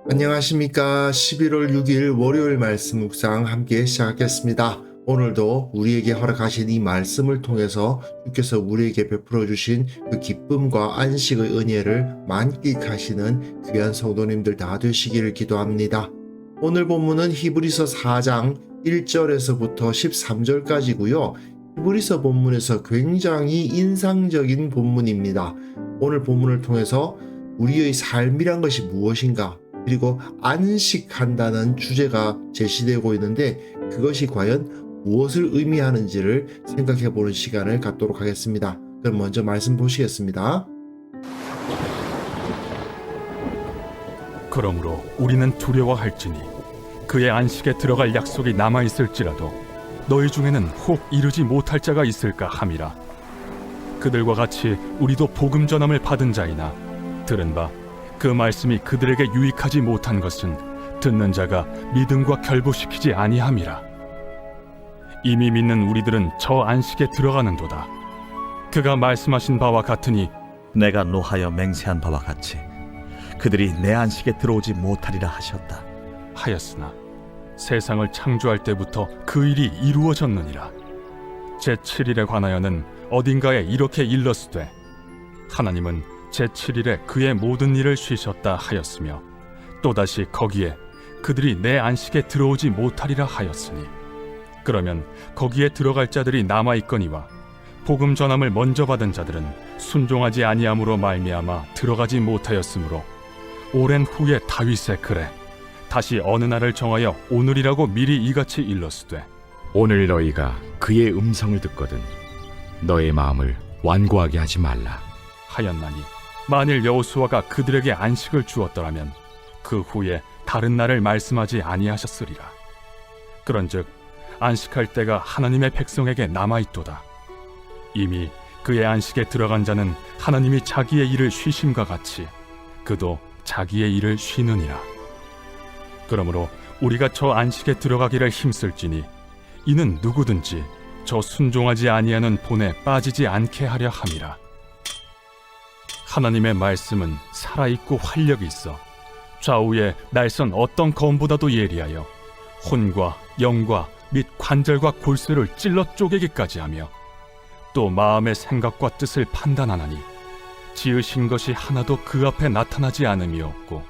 안녕하십니까. 11월 6일 월요일 말씀 묵상 함께 시작하겠습니다. 오늘도 우리에게 허락하신 이 말씀을 통해서 주께서 우리에게 베풀어 주신 그 기쁨과 안식의 은혜를 만끽하시는 귀한 성도님들 다 되시기를 기도합니다. 오늘 본문은 히브리서 4장 1절에서부터 13절까지고요. 히브리서 본문에서 굉장히 인상적인 본문입니다. 오늘 본문을 통해서 우리의 삶이란 것이 무엇인가, 그리고 안식한다는 주제가 제시되고 있는데 그것이 과연 무엇을 의미하는지를 생각해 보는 시간을 갖도록 하겠습니다. 그럼 먼저 말씀 보시겠습니다. 그러므로 우리는 두려워할지니 그의 안식에 들어갈 약속이 남아있을지라도 너희 중에는 혹 이르지 못할 자가 있을까 함이라. 그들과 같이 우리도 복음 전함을 받은 자이나 들은 바 그 말씀이 그들에게 유익하지 못한 것은 듣는 자가 믿음과 결부시키지 아니함이라. 이미 믿는 우리들은 저 안식에 들어가는도다. 그가 말씀하신 바와 같으니 내가 노하여 맹세한 바와 같이 그들이 내 안식에 들어오지 못하리라 하셨다 하였으나 세상을 창조할 때부터 그 일이 이루어졌느니라. 제7일에 관하여는 어딘가에 이렇게 일렀으되 하나님은 제7일에 그의 모든 일을 쉬셨다 하였으며 또다시 거기에 그들이 내 안식에 들어오지 못하리라 하였으니 그러면 거기에 들어갈 자들이 남아있거니와 복음 전함을 먼저 받은 자들은 순종하지 아니함으로 말미암아 들어가지 못하였으므로 오랜 후에 다윗의 글에 다시 어느 날을 정하여 오늘이라고 미리 이같이 일렀으되 오늘 너희가 그의 음성을 듣거든 너의 마음을 완고하게 하지 말라 하였나니 만일 여호수아가 그들에게 안식을 주었더라면 그 후에 다른 날을 말씀하지 아니하셨으리라. 그런즉 안식할 때가 하나님의 백성에게 남아있도다. 이미 그의 안식에 들어간 자는 하나님이 자기의 일을 쉬심과 같이 그도 자기의 일을 쉬느니라. 그러므로 우리가 저 안식에 들어가기를 힘쓸지니 이는 누구든지 저 순종하지 아니하는 본에 빠지지 않게 하려 함이라. 하나님의 말씀은 살아있고 활력이 있어 좌우에 날선 어떤 검보다도 예리하여 혼과 영과 및 관절과 골수를 찔러 쪼개기까지 하며 또 마음의 생각과 뜻을 판단하나니 지으신 것이 하나도 그 앞에 나타나지 않음이 없고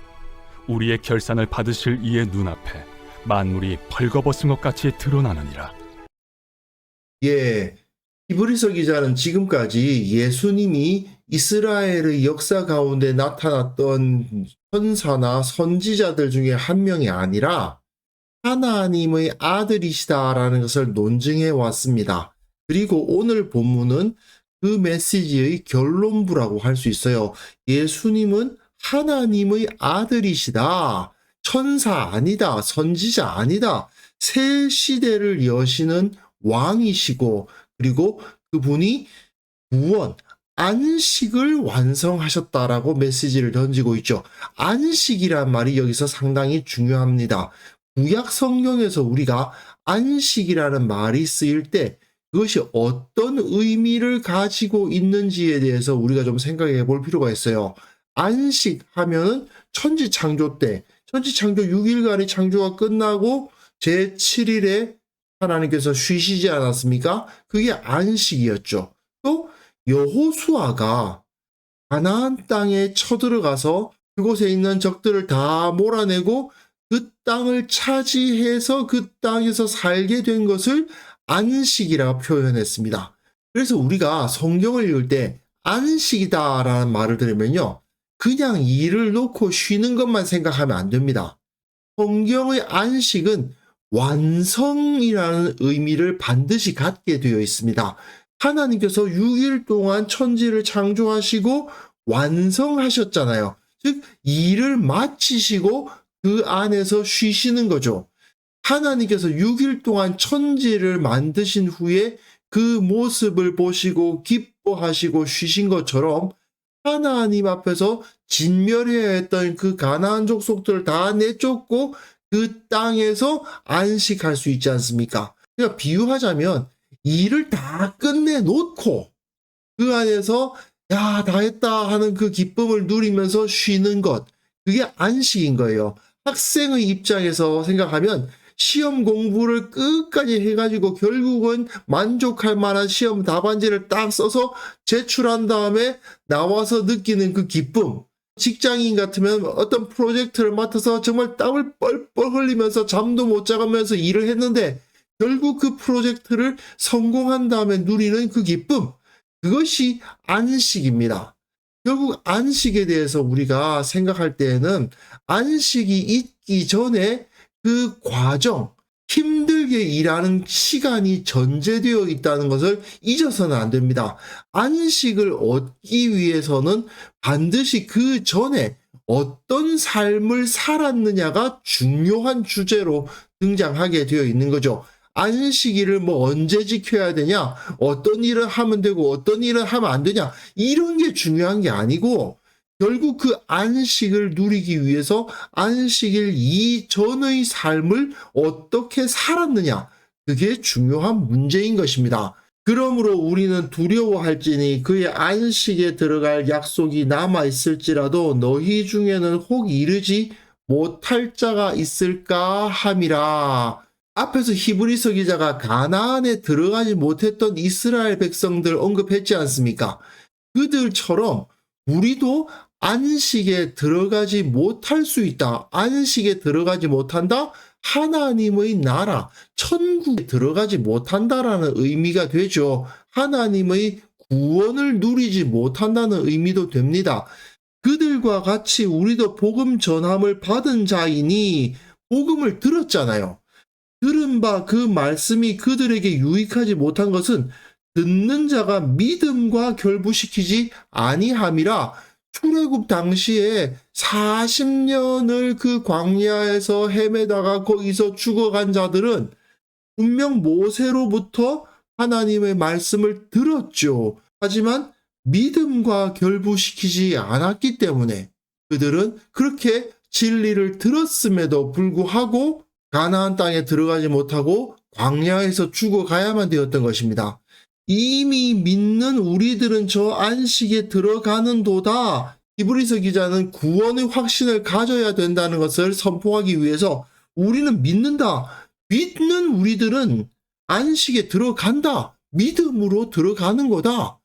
우리의 결산을 받으실 이의 눈앞에 만물이 벌거벗은 것 같이 드러나느니라. 히브리서 기자는 지금까지 예수님이 이스라엘의 역사 가운데 나타났던 천사나 선지자들 중에 한 명이 아니라 하나님의 아들이시다라는 것을 논증해 왔습니다. 그리고 오늘 본문은 그 메시지의 결론부라고 할 수 있어요. 예수님은 하나님의 아들이시다. 천사 아니다. 선지자 아니다. 새 시대를 여시는 왕이시고 그리고 그분이 구원, 안식을 완성하셨다라고 메시지를 던지고 있죠. 안식이란 말이 여기서 상당히 중요합니다. 구약 성경에서 우리가 안식이라는 말이 쓰일 때 그것이 어떤 의미를 가지고 있는지에 대해서 우리가 좀 생각해 볼 필요가 있어요. 안식하면 천지창조 때, 천지창조 6일간의 창조가 끝나고 제7일에 하나님께서 쉬시지 않았습니까? 그게 안식이었죠. 또 여호수아가 가나안 땅에 쳐들어가서 그곳에 있는 적들을 다 몰아내고 그 땅을 차지해서 그 땅에서 살게 된 것을 안식이라고 표현했습니다. 그래서 우리가 성경을 읽을 때 안식이다라는 말을 들으면요, 그냥 일을 놓고 쉬는 것만 생각하면 안 됩니다. 성경의 안식은 완성이라는 의미를 반드시 갖게 되어 있습니다. 하나님께서 6일 동안 천지를 창조하시고 완성하셨잖아요. 즉 일을 마치시고 그 안에서 쉬시는 거죠. 하나님께서 6일 동안 천지를 만드신 후에 그 모습을 보시고 기뻐하시고 쉬신 것처럼 하나님 앞에서 진멸해야 했던 그 가나안 족속들을 다 내쫓고 그 땅에서 안식할 수 있지 않습니까? 그러니까 비유하자면 일을 다 끝내놓고 그 안에서 야, 다 했다 하는 그 기쁨을 누리면서 쉬는 것. 그게 안식인 거예요. 학생의 입장에서 생각하면 시험 공부를 끝까지 해가지고 결국은 만족할 만한 시험 답안지를 딱 써서 제출한 다음에 나와서 느끼는 그 기쁨. 직장인 같으면 어떤 프로젝트를 맡아서 정말 땀을 뻘뻘 흘리면서 잠도 못 자가면서 일을 했는데 결국 그 프로젝트를 성공한 다음에 누리는 그 기쁨. 그것이 안식입니다. 결국 안식에 대해서 우리가 생각할 때에는 안식이 있기 전에 그 과정, 힘들게 일하는 시간이 전제되어 있다는 것을 잊어서는 안 됩니다. 안식을 얻기 위해서는 반드시 그 전에 어떤 삶을 살았느냐가 중요한 주제로 등장하게 되어 있는 거죠. 안식일을 뭐 언제 지켜야 되냐, 어떤 일을 하면 되고 어떤 일을 하면 안 되냐, 이런 게 중요한 게 아니고 결국 그 안식을 누리기 위해서 안식일 이전의 삶을 어떻게 살았느냐, 그게 중요한 문제인 것입니다. 그러므로 우리는 두려워할지니 그의 안식에 들어갈 약속이 남아있을지라도 너희 중에는 혹 이르지 못할 자가 있을까 함이라. 앞에서 히브리서 기자가 가나안에 들어가지 못했던 이스라엘 백성들 언급했지 않습니까? 그들처럼 우리도 안식에 들어가지 못할 수 있다. 안식에 들어가지 못한다? 하나님의 나라, 천국에 들어가지 못한다라는 의미가 되죠. 하나님의 구원을 누리지 못한다는 의미도 됩니다. 그들과 같이 우리도 복음 전함을 받은 자이니 복음을 들었잖아요. 들은 바 그 말씀이 그들에게 유익하지 못한 것은 듣는 자가 믿음과 결부시키지 아니함이라. 출애굽 당시에 40년을 그 광야에서 헤매다가 거기서 죽어간 자들은 분명 모세로부터 하나님의 말씀을 들었죠. 하지만 믿음과 결부시키지 않았기 때문에 그들은 그렇게 진리를 들었음에도 불구하고 가나안 땅에 들어가지 못하고 광야에서 죽어가야만 되었던 것입니다. 이미 믿는 우리들은 저 안식에 들어가는도다. 히브리서 기자는 구원의 확신을 가져야 된다는 것을 선포하기 위해서 우리는 믿는다. 믿는 우리들은 안식에 들어간다. 믿음으로 들어가는 거다.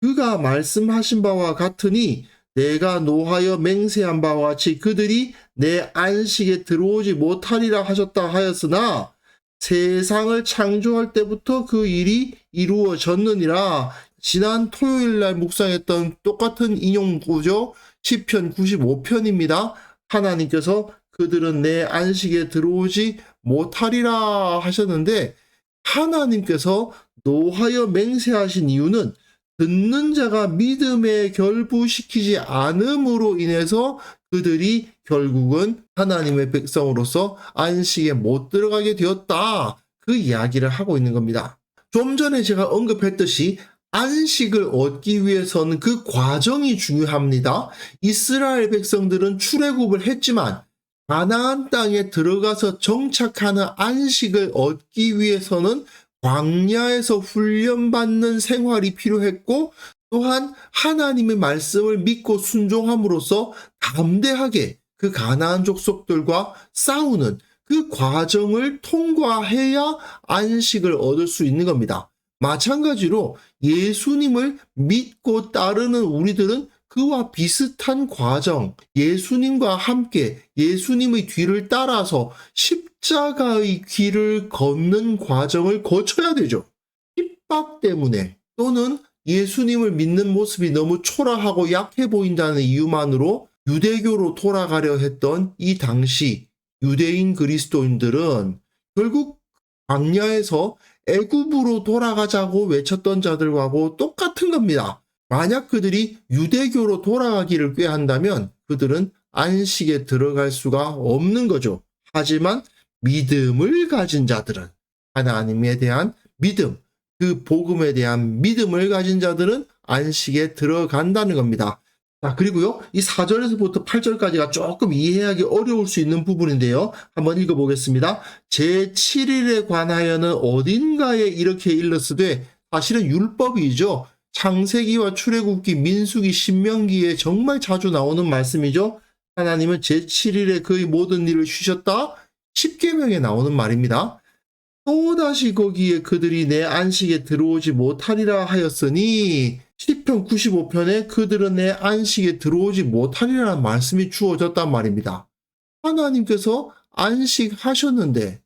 그가 말씀하신 바와 같으니 내가 노하여 맹세한 바와 같이 그들이 내 안식에 들어오지 못하리라 하셨다 하였으나 세상을 창조할 때부터 그 일이 이루어졌느니라. 지난 토요일 날 묵상했던 똑같은 인용구죠. 시편 95편입니다. 하나님께서 그들은 내 안식에 들어오지 못하리라 하셨는데 하나님께서 노하여 맹세하신 이유는 듣는 자가 믿음에 결부시키지 않음으로 인해서 그들이 결국은 하나님의 백성으로서 안식에 못 들어가게 되었다. 그 이야기를 하고 있는 겁니다. 좀 전에 제가 언급했듯이 안식을 얻기 위해서는 그 과정이 중요합니다. 이스라엘 백성들은 출애굽을 했지만 가나안 땅에 들어가서 정착하는 안식을 얻기 위해서는 광야에서 훈련받는 생활이 필요했고 또한 하나님의 말씀을 믿고 순종함으로써 담대하게 그 가나안 족속들과 싸우는 그 과정을 통과해야 안식을 얻을 수 있는 겁니다. 마찬가지로 예수님을 믿고 따르는 우리들은 그와 비슷한 과정, 예수님과 함께 예수님의 뒤를 따라서 십자가의 길을 걷는 과정을 거쳐야 되죠. 핍박 때문에 또는 예수님을 믿는 모습이 너무 초라하고 약해 보인다는 이유만으로 유대교로 돌아가려 했던 이 당시 유대인 그리스도인들은 결국 광야에서 애굽으로 돌아가자고 외쳤던 자들하고 똑같은 겁니다. 만약 그들이 유대교로 돌아가기를 꾀한다면 그들은 안식에 들어갈 수가 없는 거죠. 하지만 믿음을 가진 자들은, 하나님에 대한 믿음, 그 복음에 대한 믿음을 가진 자들은 안식에 들어간다는 겁니다. 자, 그리고요, 이 4절에서부터 8절까지가 조금 이해하기 어려울 수 있는 부분인데요. 한번 읽어보겠습니다. 제7일에 관하여는 어딘가에 이렇게 일렀으되, 사실은 율법이죠. 창세기와 출애굽기, 민수기, 신명기에 정말 자주 나오는 말씀이죠. 하나님은 제7일에 그의 모든 일을 쉬셨다. 10계명에 나오는 말입니다. 또다시 거기에 그들이 내 안식에 들어오지 못하리라 하였으니, 시편 95편에 그들은 내 안식에 들어오지 못하리라는 말씀이 주어졌단 말입니다. 하나님께서 안식하셨는데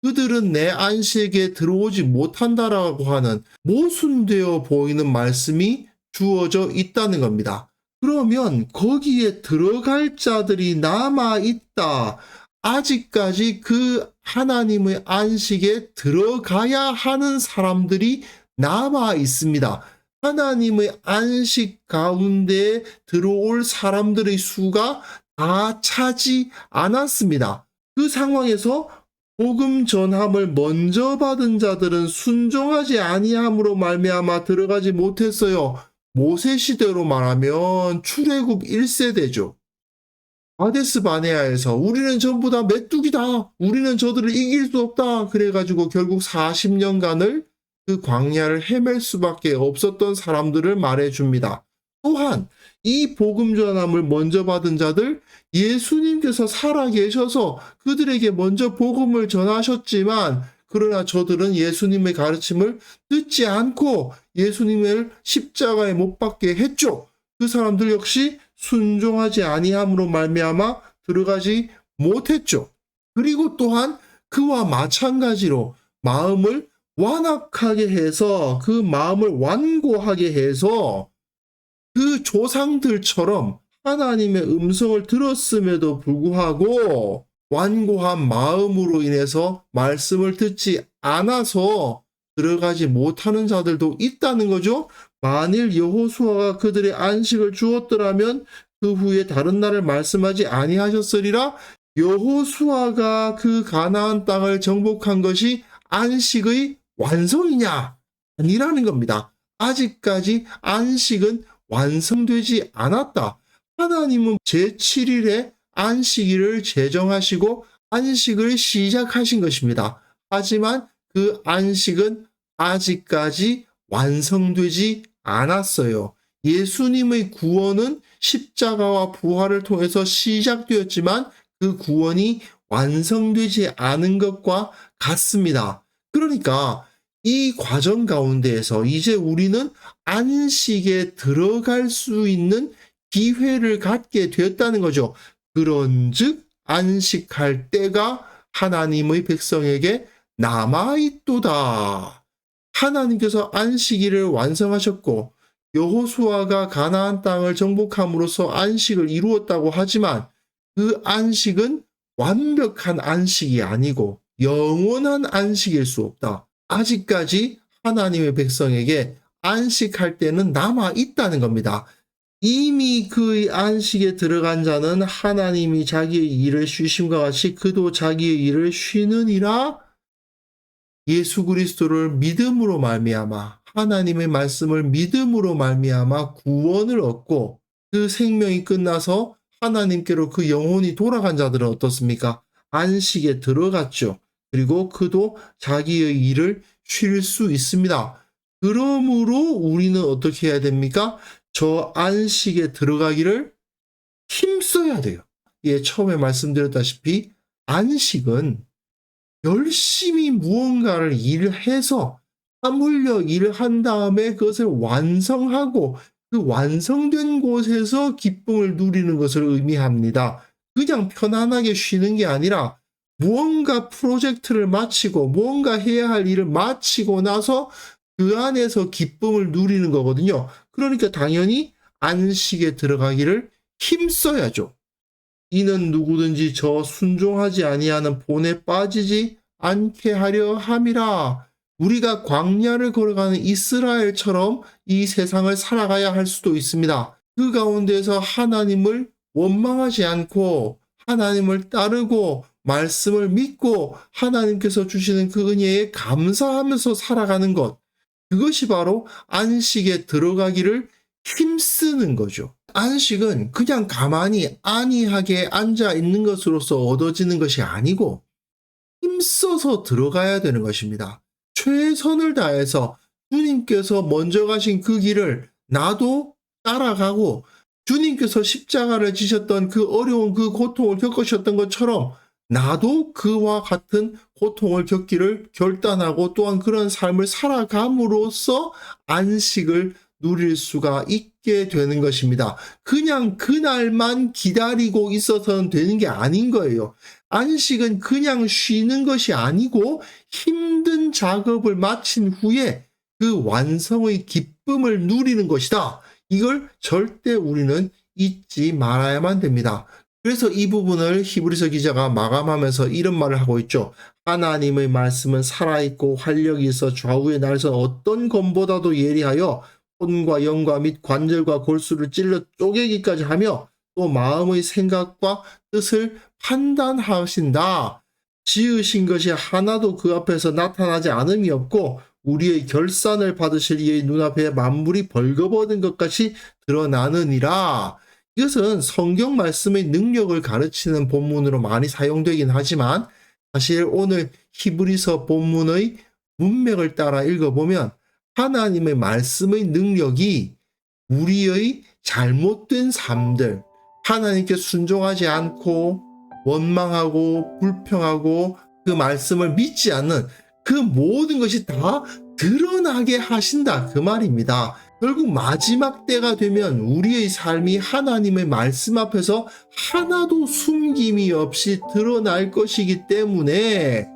그들은 내 안식에 들어오지 못한다라고 하는 모순되어 보이는 말씀이 주어져 있다는 겁니다. 그러면 거기에 들어갈 자들이 남아있다. 아직까지 그 하나님의 안식에 들어가야 하는 사람들이 남아 있습니다. 하나님의 안식 가운데 들어올 사람들의 수가 다 차지 않았습니다. 그 상황에서 복음 전함을 먼저 받은 자들은 순종하지 아니함으로 말미암아 들어가지 못했어요. 모세 시대로 말하면 출애굽 1세대죠. 가데스 바네아에서 우리는 전부 다 메뚜기다. 우리는 저들을 이길 수 없다. 그래가지고 결국 40년간을 그 광야를 헤맬 수밖에 없었던 사람들을 말해줍니다. 또한 이 복음 전함을 먼저 받은 자들, 예수님께서 살아계셔서 그들에게 먼저 복음을 전하셨지만 그러나 저들은 예수님의 가르침을 듣지 않고 예수님을 십자가에 못 박게 했죠. 그 사람들 역시 순종하지 아니함으로 말미암아 들어가지 못했죠. 그리고 또한 그와 마찬가지로 마음을 완악하게 해서 그 마음을 완고하게 해서 그 조상들처럼 하나님의 음성을 들었음에도 불구하고 완고한 마음으로 인해서 말씀을 듣지 않아서 들어가지 못하는 자들도 있다는 거죠. 만일 여호수아가 그들의 안식을 주었더라면 그 후에 다른 날을 말씀하지 아니하셨으리라. 여호수아가 그 가나안 땅을 정복한 것이 안식의 완성이냐? 아니라는 겁니다. 아직까지 안식은 완성되지 않았다. 하나님은 제7일에 안식일을 제정하시고 안식을 시작하신 것입니다. 하지만 그 안식은 아직까지 완성되지 않았어요. 예수님의 구원은 십자가와 부활을 통해서 시작되었지만 그 구원이 완성되지 않은 것과 같습니다. 그러니까 이 과정 가운데에서 이제 우리는 안식에 들어갈 수 있는 기회를 갖게 되었다는 거죠. 그런즉 안식할 때가 하나님의 백성에게 남아있도다. 하나님께서 안식일을 완성하셨고 여호수아가 가나안 땅을 정복함으로써 안식을 이루었다고 하지만 그 안식은 완벽한 안식이 아니고 영원한 안식일 수 없다. 아직까지 하나님의 백성에게 안식할 때는 남아 있다는 겁니다. 이미 그의 안식에 들어간 자는 하나님이 자기의 일을 쉬심과 같이 그도 자기의 일을 쉬느니라. 예수 그리스도를 믿음으로 말미암아 하나님의 말씀을 믿음으로 말미암아 구원을 얻고 그 생명이 끝나서 하나님께로 그 영혼이 돌아간 자들은 어떻습니까? 안식에 들어갔죠. 그리고 그도 자기의 일을 쉴 수 있습니다. 그러므로 우리는 어떻게 해야 됩니까? 저 안식에 들어가기를 힘써야 돼요. 예, 처음에 말씀드렸다시피 안식은 열심히 무언가를 일해서 땀 흘려 일을 한 다음에 그것을 완성하고 그 완성된 곳에서 기쁨을 누리는 것을 의미합니다. 그냥 편안하게 쉬는 게 아니라 무언가 프로젝트를 마치고 무언가 해야 할 일을 마치고 나서 그 안에서 기쁨을 누리는 거거든요. 그러니까 당연히 안식에 들어가기를 힘써야죠. 이는 누구든지 저 순종하지 아니하는 본에 빠지지 않게 하려 함이라. 우리가 광야를 걸어가는 이스라엘처럼 이 세상을 살아가야 할 수도 있습니다. 그 가운데서 하나님을 원망하지 않고 하나님을 따르고 말씀을 믿고 하나님께서 주시는 그 은혜에 감사하면서 살아가는 것, 그것이 바로 안식에 들어가기를 힘쓰는 거죠. 안식은 그냥 가만히 안이하게 앉아 있는 것으로서 얻어지는 것이 아니고 힘써서 들어가야 되는 것입니다. 최선을 다해서 주님께서 먼저 가신 그 길을 나도 따라가고, 주님께서 십자가를 지셨던 그 어려운 그 고통을 겪으셨던 것처럼 나도 그와 같은 고통을 겪기를 결단하고 또한 그런 삶을 살아감으로써 안식을 누릴 수가 있게 되는 것입니다. 그냥 그날만 기다리고 있어서는 되는 게 아닌 거예요. 안식은 그냥 쉬는 것이 아니고 힘든 작업을 마친 후에 그 완성의 기쁨을 누리는 것이다. 이걸 절대 우리는 잊지 말아야만 됩니다. 그래서 이 부분을 히브리서 기자가 마감하면서 이런 말을 하고 있죠. 하나님의 말씀은 살아있고 활력이 있어 좌우의 날선 어떤 검보다도 예리하여 혼과 영과 및 관절과 골수를 찔러 쪼개기까지 하며 또 마음의 생각과 뜻을 판단하신다. 지으신 것이 하나도 그 앞에서 나타나지 않음이 없고 우리의 결산을 받으실 이의 눈앞에 만물이 벌거벗은 것 같이 드러나느니라. 이것은 성경 말씀의 능력을 가르치는 본문으로 많이 사용되긴 하지만 사실 오늘 히브리서 본문의 문맥을 따라 읽어보면 하나님의 말씀의 능력이 우리의 잘못된 삶들, 하나님께 순종하지 않고 원망하고 불평하고 그 말씀을 믿지 않는 그 모든 것이 다 드러나게 하신다, 그 말입니다. 결국 마지막 때가 되면 우리의 삶이 하나님의 말씀 앞에서 하나도 숨김이 없이 드러날 것이기 때문에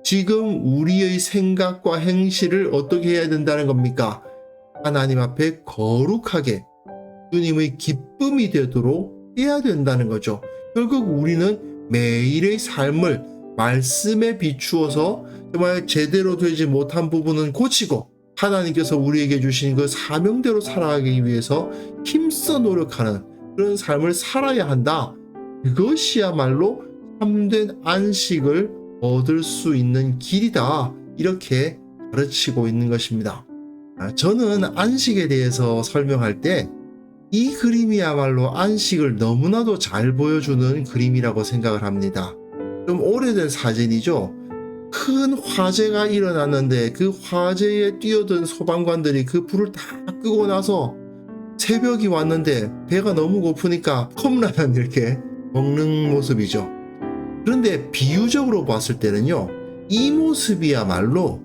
지금 우리의 생각과 행실을 어떻게 해야 된다는 겁니까? 하나님 앞에 거룩하게 주님의 기쁨이 되도록 해야 된다는 거죠. 결국 우리는 매일의 삶을 말씀에 비추어서 정말 제대로 되지 못한 부분은 고치고 하나님께서 우리에게 주신 그 사명대로 살아가기 위해서 힘써 노력하는 그런 삶을 살아야 한다. 그것이야말로 참된 안식을 얻을 수 있는 길이다. 이렇게 가르치고 있는 것입니다. 저는 안식에 대해서 설명할 때 이 그림이야말로 안식을 너무나도 잘 보여주는 그림이라고 생각을 합니다. 좀 오래된 사진이죠. 큰 화재가 일어났는데 그 화재에 뛰어든 소방관들이 그 불을 다 끄고 나서 새벽이 왔는데 배가 너무 고프니까 컵라면 이렇게 먹는 모습이죠. 그런데 비유적으로 봤을 때는요, 이 모습이야말로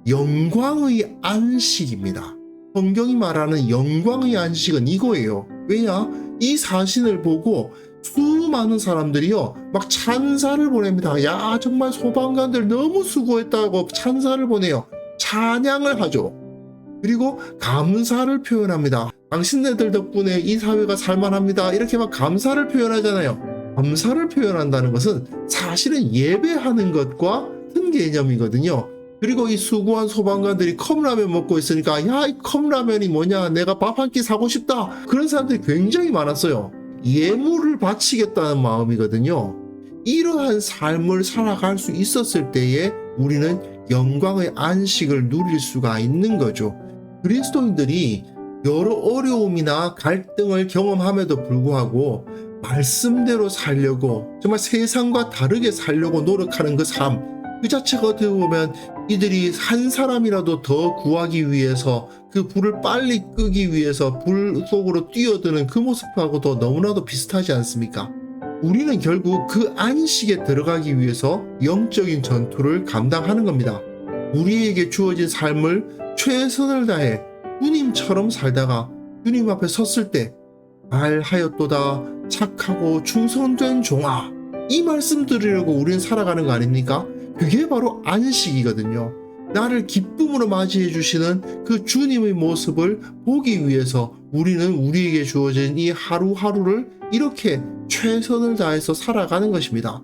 영광의 안식입니다. 성경이 말하는 영광의 안식은 이거예요. 왜냐? 이 사진을 보고 수많은 사람들이요 막 찬사를 보냅니다. 야, 정말 소방관들 너무 수고했다고 찬사를 보내요. 찬양을 하죠. 그리고 감사를 표현합니다. 당신네들 덕분에 이 사회가 살만합니다. 이렇게 막 감사를 표현하잖아요. 감사를 표현한다는 것은 사실은 예배하는 것과 같은 개념이거든요. 그리고 이 수고한 소방관들이 컵라면 먹고 있으니까 야, 이 컵라면이 뭐냐, 내가 밥 한 끼 사고 싶다. 그런 사람들이 굉장히 많았어요. 예물을 바치겠다는 마음이거든요. 이러한 삶을 살아갈 수 있었을 때에 우리는 영광의 안식을 누릴 수가 있는 거죠. 그리스도인들이 여러 어려움이나 갈등을 경험함에도 불구하고 말씀대로 살려고, 정말 세상과 다르게 살려고 노력하는 그 삶, 그 자체가 어떻게 보면 이들이 한 사람이라도 더 구하기 위해서 그 불을 빨리 끄기 위해서 불 속으로 뛰어드는 그 모습하고도 너무나도 비슷하지 않습니까? 우리는 결국 그 안식에 들어가기 위해서 영적인 전투를 감당하는 겁니다. 우리에게 주어진 삶을 최선을 다해 주님처럼 살다가 주님 앞에 섰을 때 말하였도다 착하고 충성된 종아, 이 말씀 들으려고 우리는 살아가는 거 아닙니까? 그게 바로 안식이거든요. 나를 기쁨으로 맞이해 주시는 그 주님의 모습을 보기 위해서 우리는 우리에게 주어진 이 하루하루를 이렇게 최선을 다해서 살아가는 것입니다.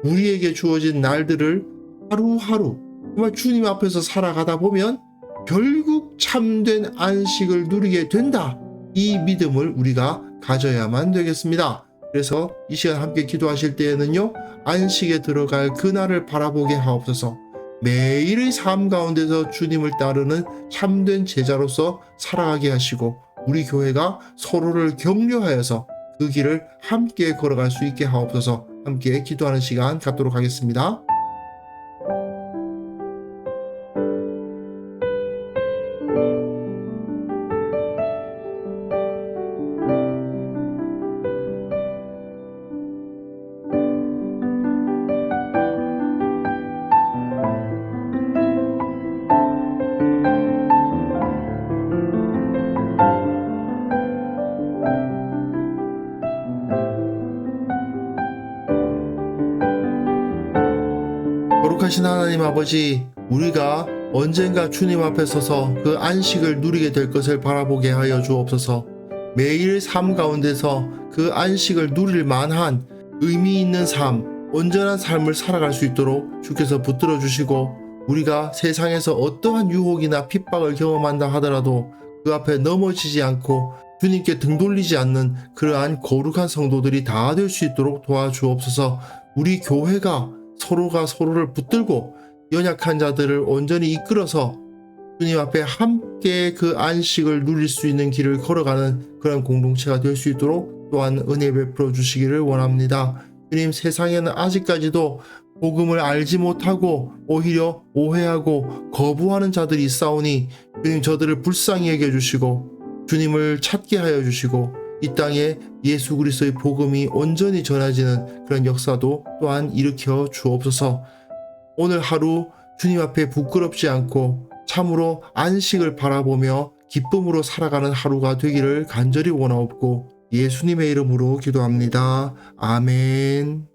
우리에게 주어진 날들을 하루하루 정말 주님 앞에서 살아가다 보면 결국 참된 안식을 누리게 된다. 이 믿음을 우리가 가져야만 되겠습니다. 그래서 이 시간 함께 기도하실 때에는요, 안식에 들어갈 그날을 바라보게 하옵소서. 매일의 삶 가운데서 주님을 따르는 참된 제자로서 살아가게 하시고, 우리 교회가 서로를 격려하여서 그 길을 함께 걸어갈 수 있게 하옵소서. 함께 기도하는 시간 갖도록 하겠습니다. 거룩하신 하나님 아버지, 우리가 언젠가 주님 앞에 서서 그 안식을 누리게 될 것을 바라보게 하여 주옵소서. 매일 삶 가운데서 그 안식을 누릴 만한 의미 있는 삶, 온전한 삶을 살아갈 수 있도록 주께서 붙들어 주시고, 우리가 세상에서 어떠한 유혹이나 핍박을 경험한다 하더라도 그 앞에 넘어지지 않고 주님께 등 돌리지 않는 그러한 거룩한 성도들이 다 될 수 있도록 도와주옵소서. 우리 교회가 서로가 서로를 붙들고 연약한 자들을 온전히 이끌어서 주님 앞에 함께 그 안식을 누릴 수 있는 길을 걸어가는 그런 공동체가 될 수 있도록 또한 은혜 베풀어 주시기를 원합니다. 주님, 세상에는 아직까지도 복음을 알지 못하고 오히려 오해하고 거부하는 자들이 있사오니 주님, 저들을 불쌍히 여겨주시고 주님을 찾게 하여 주시고 이 땅에 예수 그리스도의 복음이 온전히 전해지는 그런 역사도 또한 일으켜 주옵소서. 오늘 하루 주님 앞에 부끄럽지 않고 참으로 안식을 바라보며 기쁨으로 살아가는 하루가 되기를 간절히 원하옵고 예수님의 이름으로 기도합니다. 아멘.